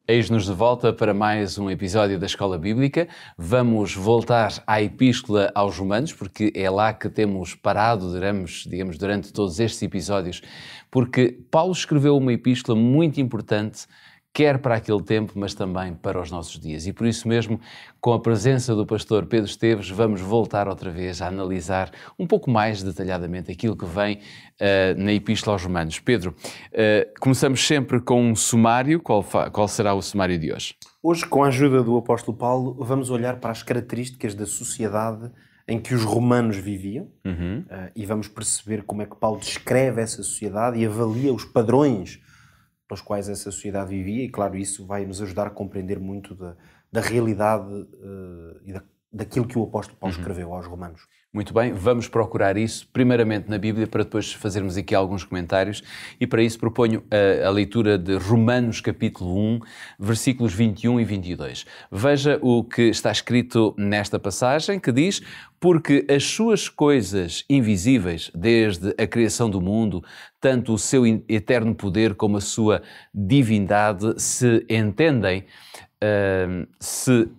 Eis-nos de volta para mais um episódio da Escola Bíblica. Vamos voltar à Epístola aos Romanos, porque é lá que temos parado, digamos, durante todos estes episódios, porque Paulo escreveu uma epístola muito importante, quer para aquele tempo, mas também para os nossos dias. E por isso mesmo, com a presença do pastor Pedro Esteves, vamos voltar outra vez a analisar um pouco mais detalhadamente aquilo que vem na Epístola aos Romanos. Pedro, começamos sempre com um sumário. Qual será o sumário de hoje? Hoje, com a ajuda do apóstolo Paulo, vamos olhar para as características da sociedade em que os romanos viviam e vamos perceber como é que Paulo descreve essa sociedade e avalia os padrões pelos quais essa sociedade vivia, e claro, isso vai nos ajudar a compreender muito da realidade e daquilo que o apóstolo Paulo escreveu aos romanos. Muito bem, vamos procurar isso primeiramente na Bíblia para depois fazermos aqui alguns comentários, e para isso proponho a leitura de Romanos capítulo 1, versículos 21 e 22. Veja o que está escrito nesta passagem, que diz: porque as suas coisas invisíveis, desde a criação do mundo, tanto o seu eterno poder como a sua divindade, se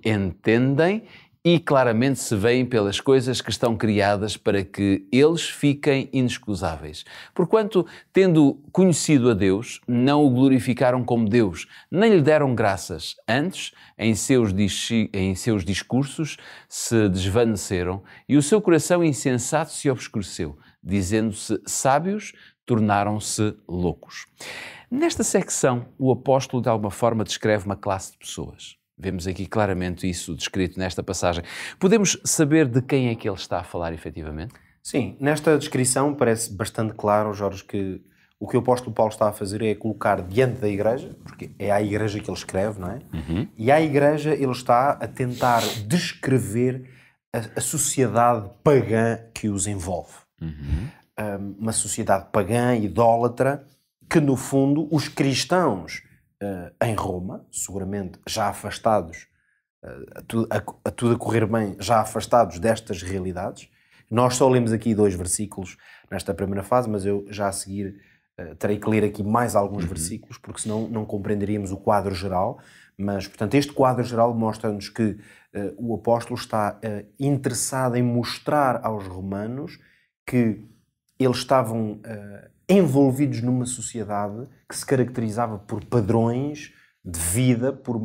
entendem e claramente se veem pelas coisas que estão criadas para que eles fiquem inexcusáveis. Porquanto, tendo conhecido a Deus, não o glorificaram como Deus, nem lhe deram graças. Antes, em seus discursos se desvaneceram e o seu coração insensato se obscureceu. Dizendo-se sábios, tornaram-se loucos. Nesta secção, o apóstolo de alguma forma descreve uma classe de pessoas. Vemos aqui claramente isso descrito nesta passagem. Podemos saber de quem é que ele está a falar efetivamente? Sim, nesta descrição parece bastante claro, Jorge, que o que o apóstolo Paulo está a fazer é colocar diante da igreja, porque é à igreja que ele escreve, não é? E à igreja ele está a tentar descrever a sociedade pagã que os envolve. Uma sociedade pagã, idólatra, que no fundo os cristãos em Roma, seguramente já afastados, a tudo a correr bem, já afastados destas realidades. Nós só lemos aqui 2 versículos nesta primeira fase, mas eu já a seguir terei que ler aqui mais alguns versículos, porque senão não compreenderíamos o quadro geral. Mas, portanto, este quadro geral mostra-nos que o apóstolo está interessado em mostrar aos romanos que eles estavam envolvidos numa sociedade que se caracterizava por padrões de vida, por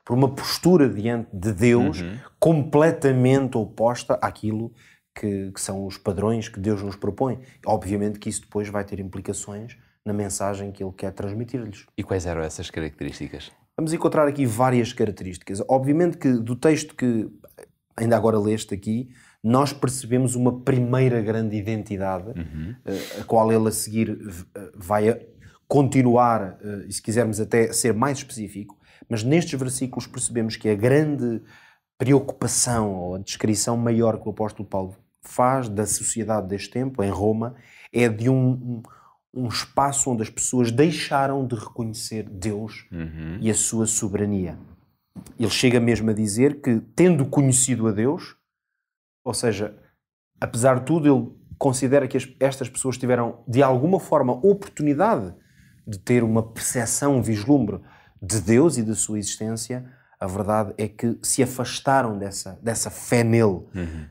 uma postura diante de Deus completamente oposta àquilo que são os padrões que Deus nos propõe. Obviamente que isso depois vai ter implicações na mensagem que ele quer transmitir-lhes. E quais eram essas características? Vamos encontrar aqui várias características. Obviamente que do texto que ainda agora leste aqui, nós percebemos uma primeira grande identidade, a qual ele a seguir vai continuar, e se quisermos até ser mais específico, mas nestes versículos percebemos que a grande preocupação ou a descrição maior que o apóstolo Paulo faz da sociedade deste tempo, em Roma, é de um espaço onde as pessoas deixaram de reconhecer Deus e a sua soberania. Ele chega mesmo a dizer que, tendo conhecido a Deus, ou seja, apesar de tudo, ele considera que estas pessoas tiveram, de alguma forma, oportunidade de ter uma percepção, um vislumbre de Deus e da sua existência. A verdade é que se afastaram dessa fé nele,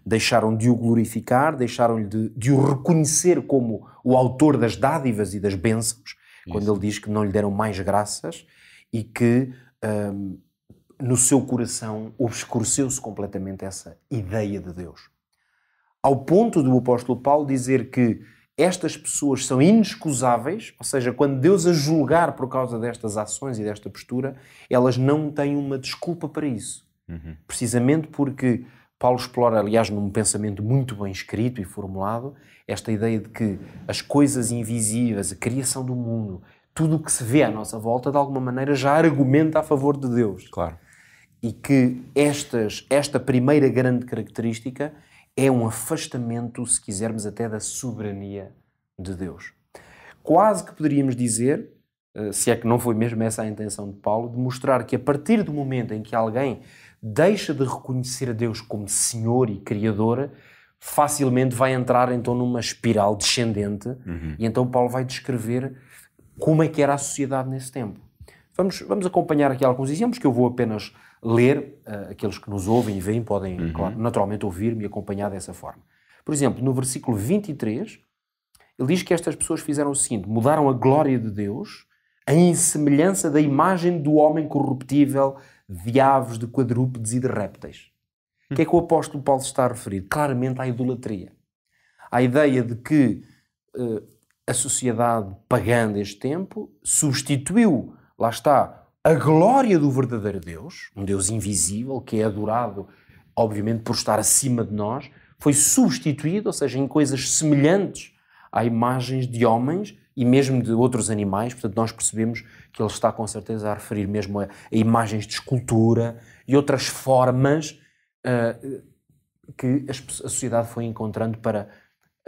deixaram de o glorificar, deixaram de o reconhecer como o autor das dádivas e das bênçãos, quando ele diz que não lhe deram mais graças e que no seu coração obscureceu-se completamente essa ideia de Deus. Ao ponto do apóstolo Paulo dizer que estas pessoas são inexcusáveis, ou seja, quando Deus a julgar por causa destas ações e desta postura, elas não têm uma desculpa para isso. Precisamente porque Paulo explora, aliás, num pensamento muito bem escrito e formulado, esta ideia de que as coisas invisíveis, a criação do mundo, tudo o que se vê à nossa volta, de alguma maneira já argumenta a favor de Deus. Claro. E que esta primeira grande característica é um afastamento, se quisermos, até da soberania de Deus. Quase que poderíamos dizer, se é que não foi mesmo essa a intenção de Paulo, de mostrar que a partir do momento em que alguém deixa de reconhecer a Deus como Senhor e Criador, facilmente vai entrar então numa espiral descendente. E então Paulo vai descrever como é que era a sociedade nesse tempo. Vamos acompanhar aqui alguns exemplos que eu vou apenas ler. Aqueles que nos ouvem e veem podem, claro, naturalmente ouvir-me e acompanhar dessa forma. Por exemplo, no versículo 23, ele diz que estas pessoas fizeram o seguinte: mudaram a glória de Deus em semelhança da imagem do homem corruptível, de aves, de quadrúpedes e de répteis. O que é que o apóstolo Paulo está a referir? Claramente à idolatria. À ideia de que a sociedade pagã deste tempo substituiu, lá está, a glória do verdadeiro Deus, um Deus invisível, que é adorado, obviamente, por estar acima de nós, foi substituído, ou seja, em coisas semelhantes a imagens de homens e mesmo de outros animais. Portanto, nós percebemos que ele está com certeza a referir mesmo a imagens de escultura e outras formas que a sociedade foi encontrando para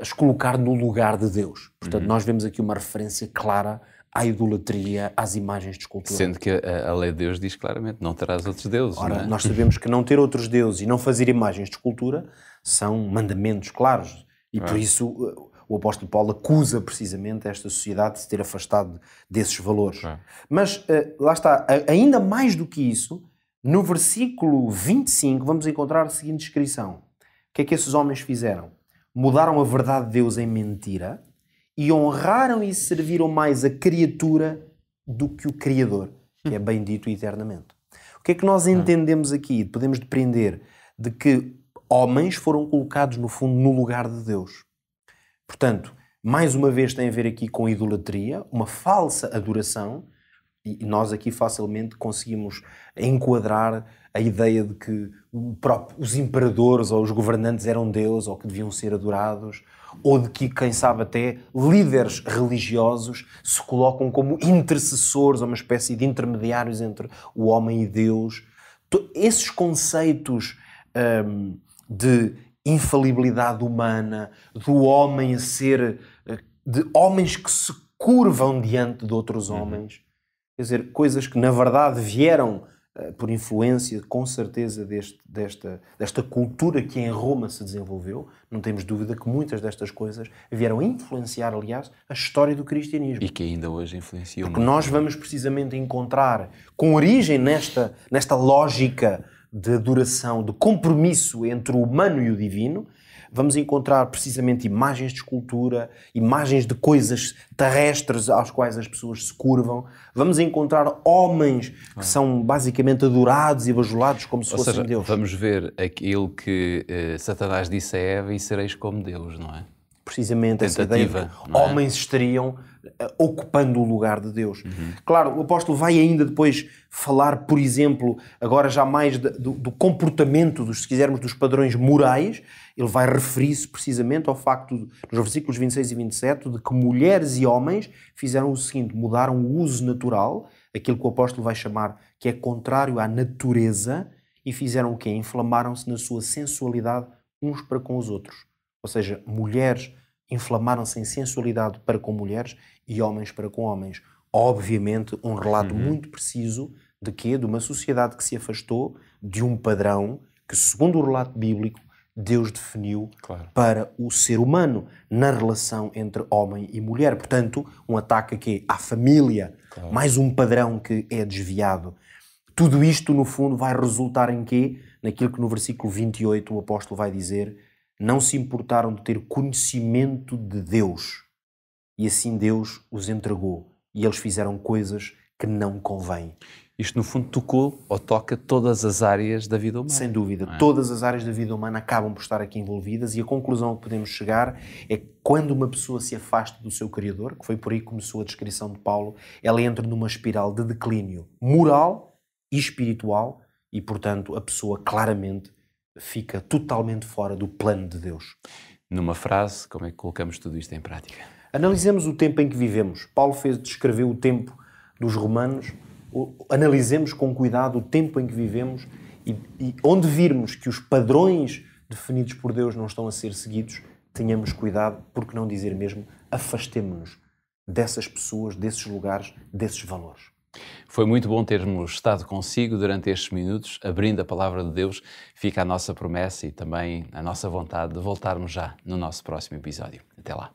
as colocar no lugar de Deus. Portanto, nós vemos aqui uma referência clara à idolatria, às imagens de escultura. Sendo que a lei de Deus diz claramente, não terás outros deuses. Ora, não é? nós sabemos que não ter outros deuses e não fazer imagens de escultura são mandamentos claros. E por isso o apóstolo Paulo acusa precisamente esta sociedade de se ter afastado desses valores. Mas lá está, ainda mais do que isso, no versículo 25 vamos encontrar a seguinte descrição. O que é que esses homens fizeram? Mudaram a verdade de Deus em mentira e honraram e serviram mais a criatura do que o Criador, que é bendito eternamente. O que é que nós entendemos aqui? Podemos depreender de que homens foram colocados, no fundo, no lugar de Deus. Portanto, mais uma vez tem a ver aqui com idolatria, uma falsa adoração, e nós aqui facilmente conseguimos enquadrar a ideia de que os imperadores ou os governantes eram Deus ou que deviam ser adorados, ou de que, quem sabe até, líderes religiosos se colocam como intercessores, ou uma espécie de intermediários entre o homem e Deus. Esses conceitos de infalibilidade humana, do homem a ser, de homens que se curvam diante de outros homens, quer dizer, coisas que na verdade vieram por influência, com certeza, desta cultura que em Roma se desenvolveu. Não temos dúvida que muitas destas coisas vieram influenciar, aliás, a história do cristianismo. E que ainda hoje influenciam. Porque nós vamos precisamente encontrar, com origem nesta lógica de adoração, de compromisso entre o humano e o divino, vamos encontrar precisamente imagens de escultura, imagens de coisas terrestres às quais as pessoas se curvam. Vamos encontrar homens que são basicamente adorados e bajulados como se fossem Deus. Vamos ver aquilo que Satanás disse a Eva: e sereis como Deus, não é? Precisamente essa ideia de que homens estariam ocupando o lugar de Deus. Claro, o apóstolo vai ainda depois falar, por exemplo, agora já mais do comportamento, se quisermos, dos padrões morais. Ele vai referir-se precisamente ao facto, nos versículos 26 e 27, de que mulheres e homens fizeram o seguinte: mudaram o uso natural, aquilo que o apóstolo vai chamar que é contrário à natureza, e fizeram o quê? Inflamaram-se na sua sensualidade uns para com os outros. Ou seja, mulheres inflamaram-se em sensualidade para com mulheres e homens para com homens. Obviamente, um relato muito preciso de quê? De uma sociedade que se afastou de um padrão que, segundo o relato bíblico, Deus definiu para o ser humano na relação entre homem e mulher. Portanto, um ataque aqui à família, mais um padrão que é desviado. Tudo isto, no fundo, vai resultar em quê? Naquilo que no versículo 28 o apóstolo vai dizer: não se importaram de ter conhecimento de Deus, e assim Deus os entregou, e eles fizeram coisas que não convêm. Isto, no fundo, tocou ou toca todas as áreas da vida humana. Sem dúvida. Todas as áreas da vida humana acabam por estar aqui envolvidas, e a conclusão que podemos chegar é que quando uma pessoa se afasta do seu Criador, que foi por aí que começou a descrição de Paulo, ela entra numa espiral de declínio moral e espiritual, e, portanto, a pessoa claramente fica totalmente fora do plano de Deus. Numa frase, como é que colocamos tudo isto em prática? Analisemos o tempo em que vivemos. Paulo descreveu o tempo dos romanos. Analisemos com cuidado o tempo em que vivemos e onde virmos que os padrões definidos por Deus não estão a ser seguidos, tenhamos cuidado, por que não dizer mesmo, afastemo-nos dessas pessoas, desses lugares, desses valores. Foi muito bom termos estado consigo durante estes minutos, abrindo a palavra de Deus. Fica a nossa promessa e também a nossa vontade de voltarmos já no nosso próximo episódio. Até lá.